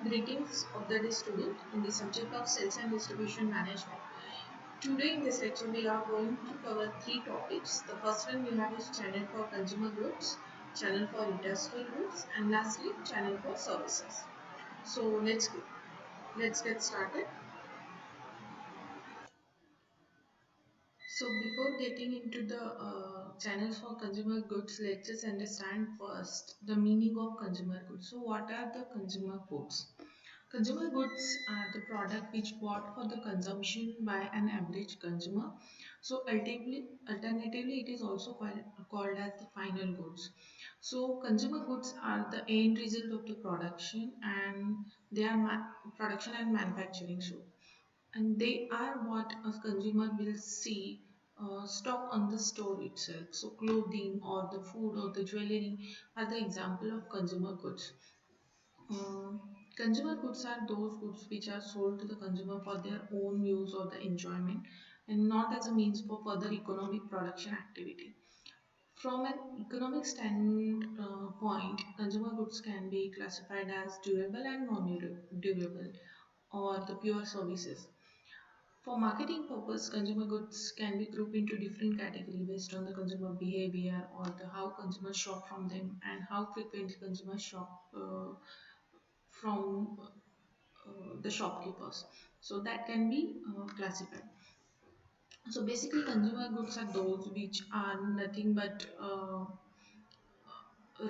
Greetings of the day student in the subject of sales and distribution management. Today in this lecture we are going to cover three topics. The first one we have is channel for consumer goods, channel for industrial goods, and lastly channel for services. So let's get started. So before getting into the channels for consumer goods, let's just understand first the meaning of consumer goods. So what are the consumer goods? Consumer goods are the product which bought for the consumption by an average consumer. So alternatively, it is also called as the final goods. So consumer goods are the end result of the production and they are production and manufacturing. So and they are what a consumer will see stock on the store itself. So clothing or the food or the jewelry are the example of consumer goods. uh, Consumer goods are those goods which are sold to the consumer for their own use or the enjoyment and not as a means for further economic production activity. From an economic standpoint, consumer goods can be classified as durable and non-durable or the pure services. For marketing purpose, consumer goods can be grouped into different categories based on the consumer behavior or the how consumers shop from them and how frequently consumers shop from the shopkeepers. So that can be classified. So basically, consumer goods are those which are nothing but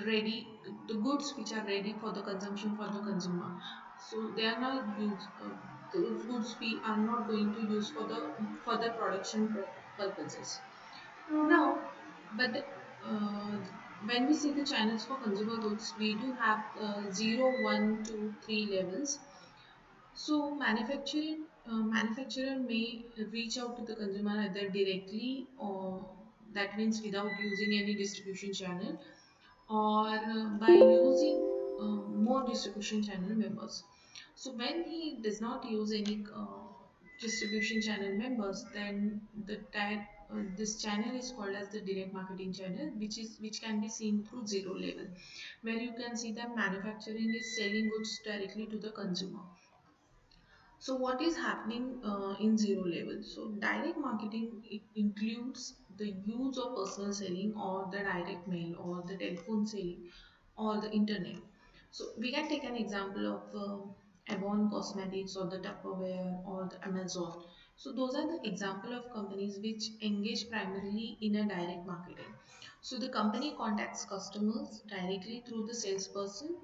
ready, the goods which are ready for the consumption for the consumer. So they are not used. Those goods we are not going to use for the further production purposes. Now, but when we see the channels for consumer goods, we do have 0, 1, 2, 3 levels. So manufacturer may reach out to the consumer either directly or that means without using any distribution channel or by using more distribution channel members. So when he does not use any distribution channel members, then this channel is called as the direct marketing channel, which can be seen through zero level, where you can see that manufacturing is selling goods directly to the consumer. So what is happening in zero level? So direct marketing, it includes the use of personal selling or the direct mail or the telephone selling or the internet. So we can take an example of Avon Cosmetics or the Tupperware or the Amazon. So those are the example of companies which engage primarily in a direct marketing. So the company contacts customers directly through the salesperson,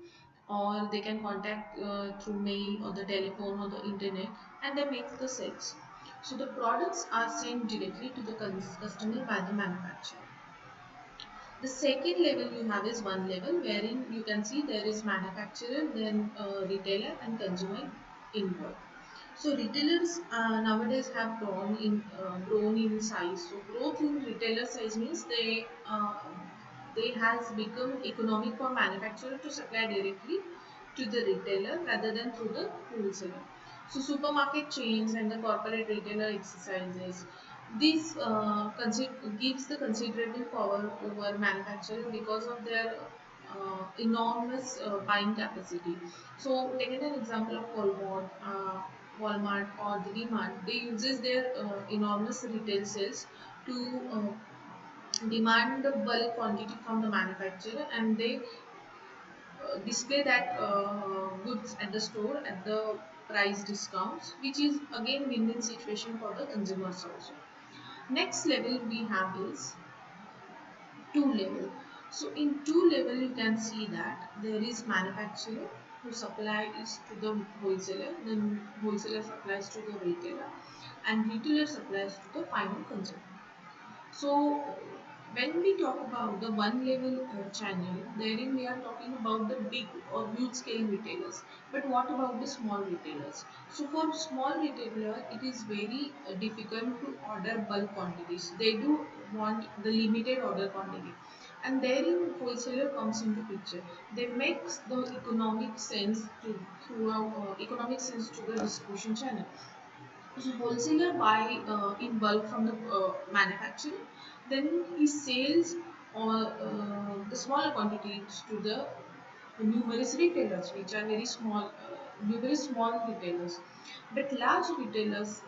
or they can contact through mail or the telephone or the internet, and they make the sales. So the products are sent directly to the customer by the manufacturer. The second level you have is one level wherein you can see there is manufacturer, then retailer and consumer involved. So retailers nowadays have grown in size. So growth in retailer size means they has become economic for manufacturer to supply directly to the retailer rather than through the wholesaler. So supermarket chains and the corporate retailer exercises. This gives the considerable power over manufacturer because of their enormous buying capacity. So, taking an example of Walmart or the DMart, they uses their enormous retail sales to demand the bulk quantity from the manufacturer, and they display that goods at the store at the price discounts, which is again win-win situation for the consumers also. Next level we have is two level. So in two level you can see that there is manufacturer who supplies to the wholesaler, then wholesaler supplies to the retailer, and retailer supplies to the final consumer. So when we talk about the one level channel, therein we are talking about the big or huge scale retailers. But what about the small retailers? So for small retailer, it is very difficult to order bulk quantities. They do want the limited order quantity. And therein wholesaler comes into picture. They make the economic sense to throughout economic sense to the distribution channel. So wholesaler buy in bulk from the manufacturer, then he sells or the smaller quantities to the numerous retailers which are very small. very small retailers. But large retailers,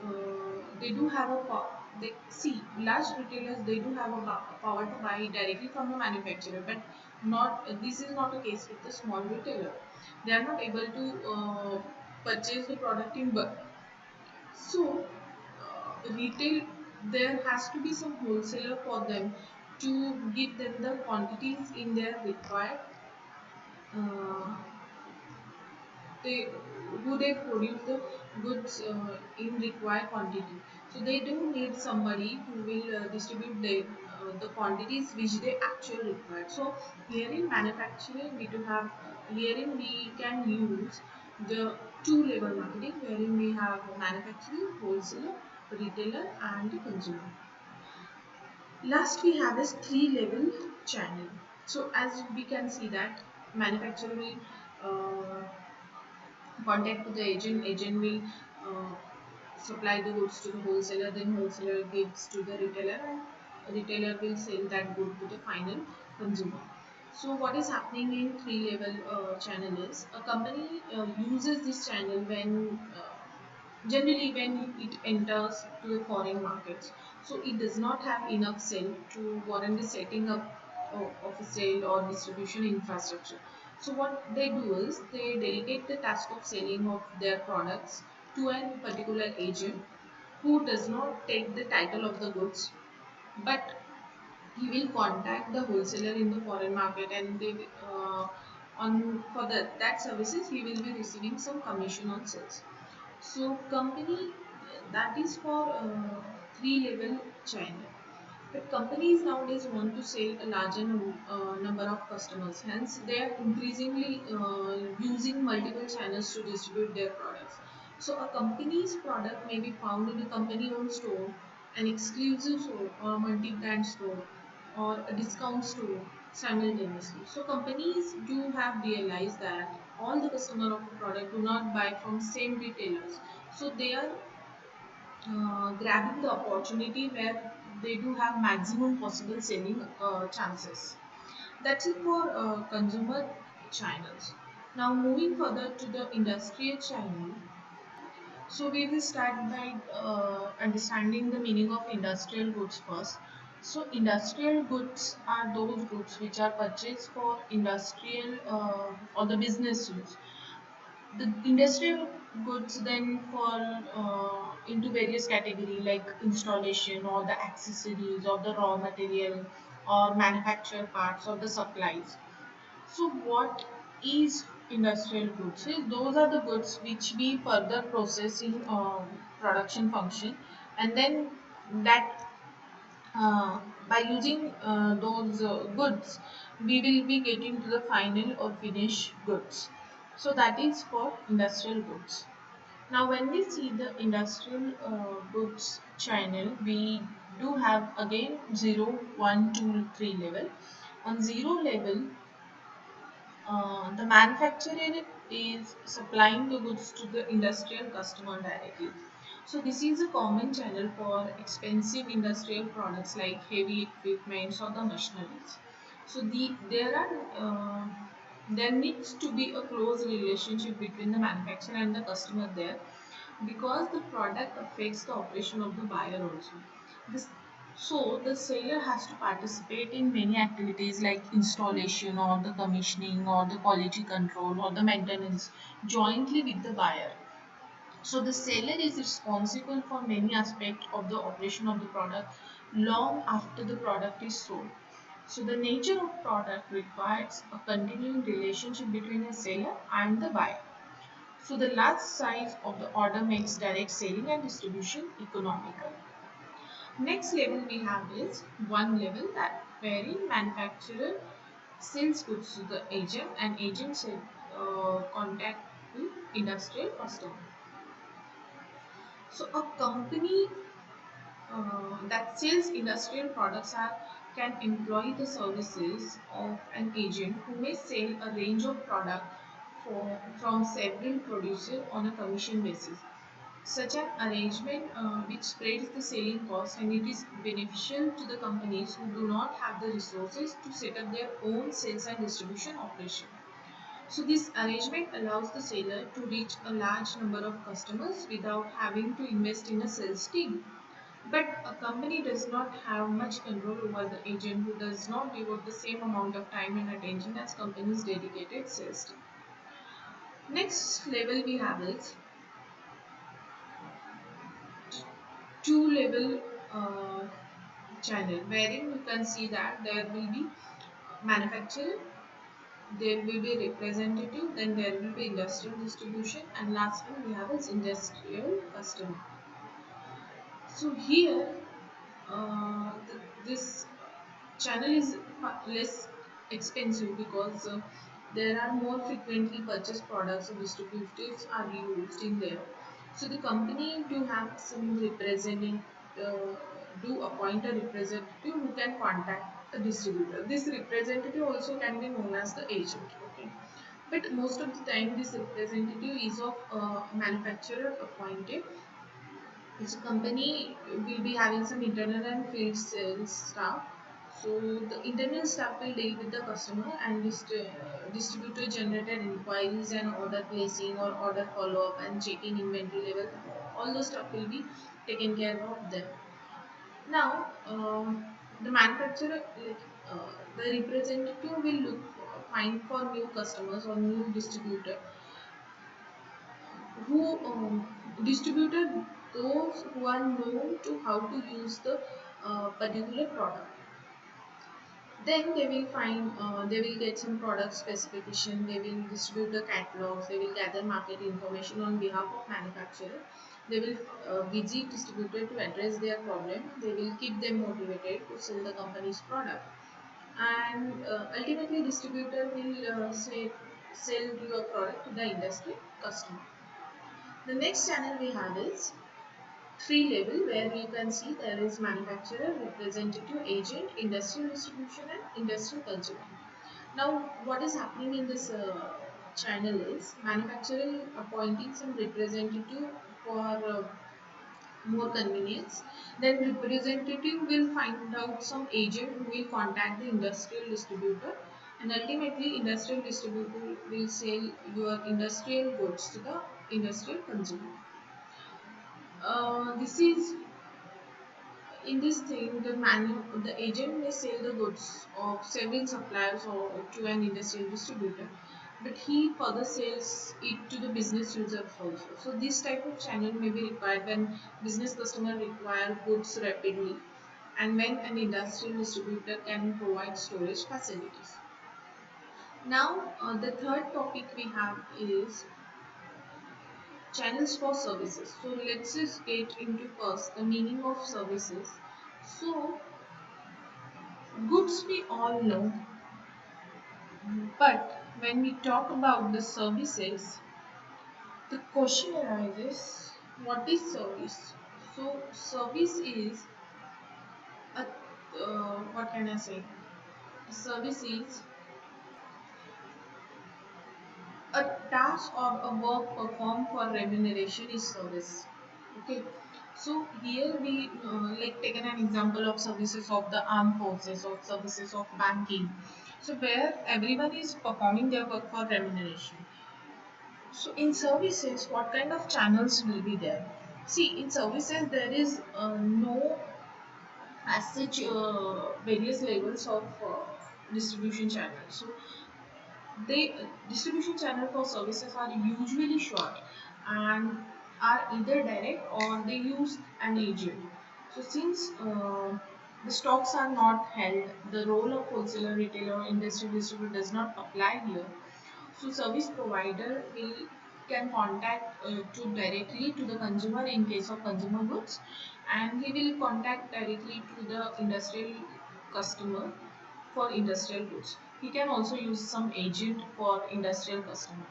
they do have a they see large retailers, they do have a power to buy directly from the manufacturer, but not this is not a case with the small retailer. They are not able to purchase the product in bulk. So, retail, there has to be some wholesaler for them to give them the quantities in their required, uh, they who they produce the goods in required quantity. So they do need somebody who will distribute the quantities which they actually require. So here in manufacturing we do have herein we can use the two level marketing, wherein we have manufacturing, wholesaler, retailer and the consumer. Last we have is three level channel. So as we can see that manufacturer will contact to the agent, agent will uh, supply the goods to the wholesaler, then wholesaler gives to the retailer, and retailer will sell that good to the final consumer. So what is happening in three level channel is a company uses this channel when generally when it enters to the foreign markets. So it does not have enough sale to warrant the setting up of a sale or distribution infrastructure. So what they do is they delegate the task of selling of their products to a particular agent who does not take the title of the goods, but he will contact the wholesaler in the foreign market, and they on for that services he will be receiving some commission on sales. So company, that is for three level China. But companies nowadays want to sell a larger number of customers. Hence, they are increasingly using multiple channels to distribute their products. So, a company's product may be found in a company-owned store, an exclusive store, or a multi-brand store, or a discount store simultaneously. So, companies do have realized that all the customer of a product do not buy from same retailers. So, they are grabbing the opportunity where they do have maximum possible selling chances. That's it for consumer channels. Now moving further to the industrial channel. So we will start by understanding the meaning of industrial goods first. So industrial goods are those goods which are purchased for industrial or the business use. The industrial goods then fall into various category like installation or the accessories or the raw material or manufactured parts or the supplies. So what is industrial goods? So those are the goods which we further process in production function, and then that by using those goods we will be getting to the final or finished goods. So that is for industrial goods. Now when we see the industrial goods channel, we do have again 0, 1, 2, 3 level. On 0 level, the manufacturer is supplying the goods to the industrial customer directly. So this is a common channel for expensive industrial products like heavy equipments or the machineries. So there needs to be a close relationship between the manufacturer and the customer there, because the product affects the operation of the buyer also. This, so the seller has to participate in many activities like installation or the commissioning or the quality control or the maintenance jointly with the buyer. So the seller is responsible for many aspects of the operation of the product long after the product is sold. So the nature of product requires a continuing relationship between a seller and the buyer. So the large size of the order makes direct selling and distribution economical. Next level we have is one level, that wherein manufacturer sells goods to the agent and agent sell contact to industrial customer. So a company that sells industrial products can employ the services of an agent who may sell a range of products from several producers on a commission basis. Such an arrangement which spreads the selling cost, and it is beneficial to the companies who do not have the resources to set up their own sales and distribution operation. So this arrangement allows the seller to reach a large number of customers without having to invest in a sales team. But a company does not have much control over the agent who does not devote the same amount of time and attention as company's dedicated sales team. Next level we have is two level channel, wherein you can see that there will be manufacturer, there will be representative, then there will be industrial distribution, and last one we have is industrial customer. So here this channel is less expensive because there are more frequently purchased products, so distributives are used in there. So the company do have some representative, uh, do appoint a representative who can contact a distributor. This representative also can be known as the agent. Okay, but most of the time this representative is of manufacturer appointed. Each company will be having some internal and field sales staff. So the internal staff will deal with the customer and distributor generated inquiries and order placing or order follow up and checking inventory level. All those stuff will be taken care of them. Now the manufacturer, the representative will find for new customers or new distributor who distributed those who are known to how to use the particular product. Then they will find, they will get some product specification, they will distribute the catalogs, they will gather market information on behalf of manufacturer, they will visit distributor to address their problem, they will keep them motivated to sell the company's product, and ultimately distributor will sell your product to the industry customer. The next channel we have is three level, where you can see there is manufacturer, representative, agent, industrial distribution and industrial consumer. Now what is happening in this channel is manufacturer appointing some representative for more convenience. Then representative will find out some agent who will contact the industrial distributor, and ultimately industrial distributor will sell your industrial goods to the industrial consumer. This is in this thing, the agent may sell the goods of several suppliers or to an industrial distributor, but he further sells it to the business users also. So this type of channel may be required when business customer require goods rapidly, and when an industrial distributor can provide storage facilities. Now, the third topic we have is channels for services. So let's just get into first the meaning of services. So goods we all know, but when we talk about the services, the question arises, what is service? So service is a, what can I say? Service is a task or a work performed for remuneration is service. Okay. So here we like taken an example of services of the armed forces or services of banking. So where everyone is performing their work for remuneration. So in services, what kind of channels will be there? See, in services there is no as such various levels of distribution channels. So they distribution channel for services are usually short and are either direct or they use an agent. So since the stocks are not held, the role of wholesaler, retailer, or industrial distributor does not apply here. So service provider will can contact to directly to the consumer in case of consumer goods, and he will contact directly to the industrial customer for industrial goods. He can also use some agent for industrial customer.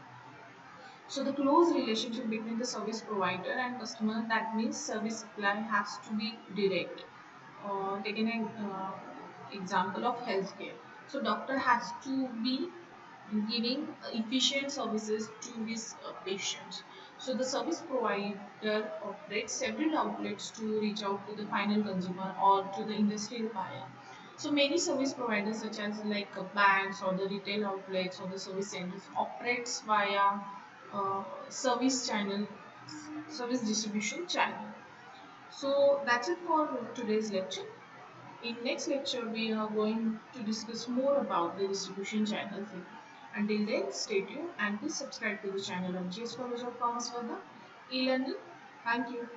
So the close relationship between the service provider and customer, that means service supply has to be direct. Taking an example of healthcare. So doctor has to be giving efficient services to his patients. So the service provider operates several outlets to reach out to the final consumer or to the industrial buyer. So many service providers such as like banks or the retail outlets or the service centers operates via service channel, service distribution channel. So that's it for today's lecture. In next lecture, we are going to discuss more about the distribution channel thing. Until then, stay tuned and please subscribe to the channel of GS College of Commerce for the e-learning. Thank you.